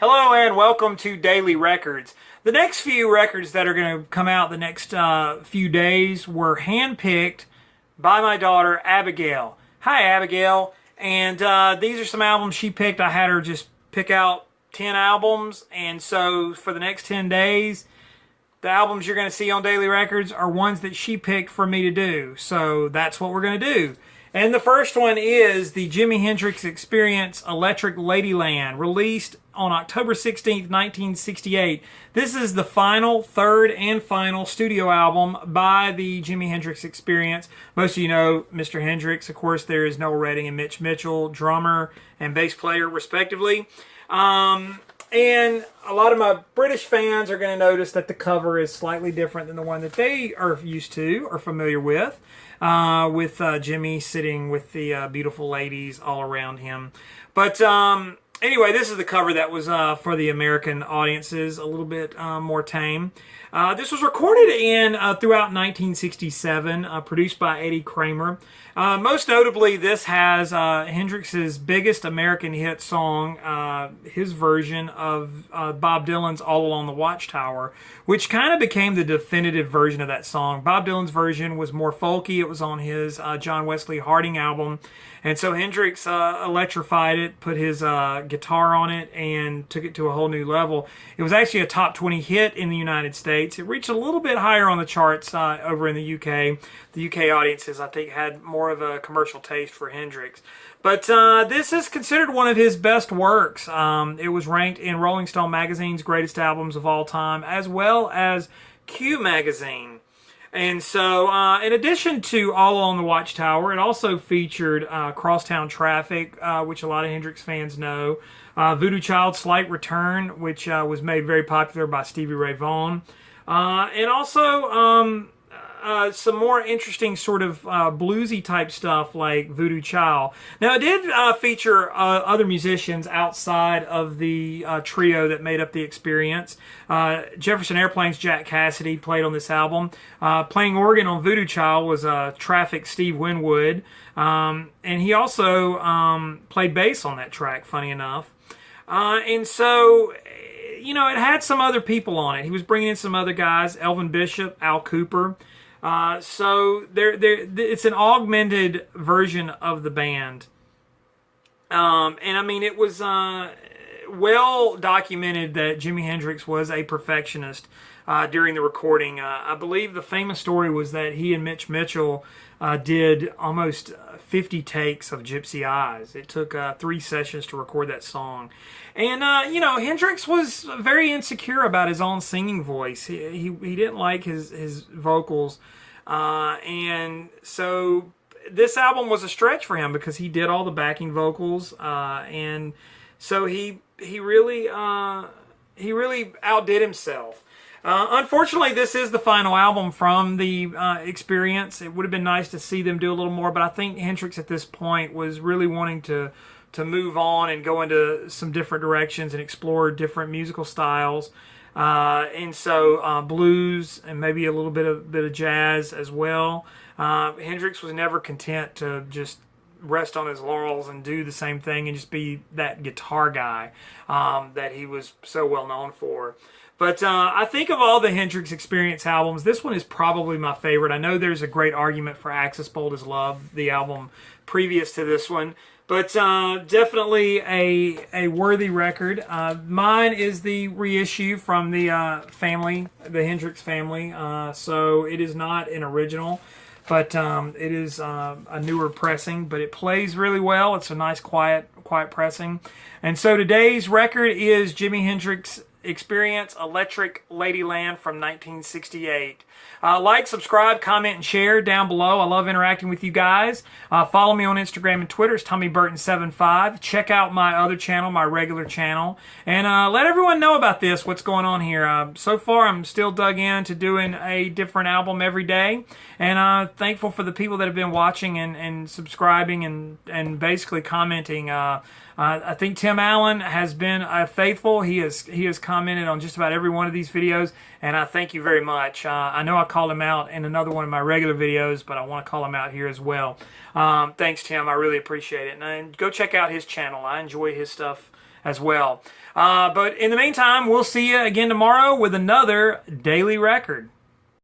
Hello and welcome to Daily Records. The next few records that are going to come out the next few days were handpicked by my daughter Abigail. Hi Abigail. And these are some albums she picked. I had her just pick out 10 albums. And so for the next 10 days, the albums you're going to see on Daily Records are ones that she picked for me to do. So that's what we're going to do. And the first one is the Jimi Hendrix Experience Electric Ladyland, released on October 16th, 1968. This is the third and final studio album by the Jimi Hendrix Experience. Most of you know Mr. Hendrix. Of course, there is Noel Redding and Mitch Mitchell, drummer and bass player, respectively. And a lot of my British fans are going to notice that the cover is slightly different than the one that they are used to or familiar with Jimmy sitting with the beautiful ladies all around him. But anyway, this is the cover that was for the American audiences, a little bit more tame. This was recorded throughout 1967, produced by Eddie Kramer. Most notably, this has Hendrix's biggest American hit song, his version of Bob Dylan's All Along the Watchtower, which kind of became the definitive version of that song. Bob Dylan's version was more folky. It was on his John Wesley Harding album. And so Hendrix electrified it, put his guitar on it, and took it to a whole new level. It was actually a top 20 hit in the United States. It reached a little bit higher on the charts over in the UK. The UK audiences, I think, had more of a commercial taste for Hendrix. But this is considered one of his best works. It was ranked in Rolling Stone magazine's greatest albums of all time, as well as Q magazine. And so, in addition to All Along the Watchtower, it also featured Crosstown Traffic, which a lot of Hendrix fans know, Voodoo Child's Slight Return, which was made very popular by Stevie Ray Vaughan, and also some more interesting sort of bluesy type stuff like Voodoo Child. Now, it did feature other musicians outside of the trio that made up the Experience. Jefferson Airplane's Jack Cassidy played on this album. Playing organ on Voodoo Child was Traffic Steve Winwood. And he also played bass on that track, funny enough. And so, you know, it had some other people on it. He was bringing in some other guys, Elvin Bishop, Al Cooper. So it's an augmented version of the band. And I mean, it was well documented that Jimi Hendrix was a perfectionist during the recording. I believe the famous story was that he and Mitch Mitchell did almost 50 takes of Gypsy Eyes. It took 3 sessions to record that song. And, you know, Hendrix was very insecure about his own singing voice. He didn't like his vocals. And so this album was a stretch for him because he did all the backing vocals. And so he really outdid himself. Unfortunately, this is the final album from the Experience. It would have been nice to see them do a little more, but I think Hendrix at this point was really wanting to move on and go into some different directions and explore different musical styles. And so blues and maybe a little bit of jazz as well. Hendrix was never content to just rest on his laurels and do the same thing and just be that guitar guy that he was so well known for. But I think of all the Hendrix Experience albums, this one is probably my favorite. I know there's a great argument for Axis Bold as Love, the album previous to this one. But definitely a worthy record. Mine is the reissue from the the Hendrix family. So it is not an original, but it is a newer pressing. But it plays really well. It's a nice, quiet pressing. And so today's record is Jimi Hendrix Experience Electric Ladyland from 1968. Like, subscribe, comment, and share down below. I love interacting with you guys. Follow me on Instagram and Twitter. It's TommyBurton75. Check out my other channel, my regular channel. And let everyone know about this, what's going on here. So far, I'm still dug into doing a different album every day. And thankful for the people that have been watching and subscribing and basically commenting. I think Tim Allen has been faithful. He has commented on just about every one of these videos, and I thank you very much. I know I called him out in another one of my regular videos, but I want to call him out here as well. Thanks, Tim. I really appreciate it. And go check out his channel. I enjoy his stuff as well. But in the meantime, we'll see you again tomorrow with another daily record.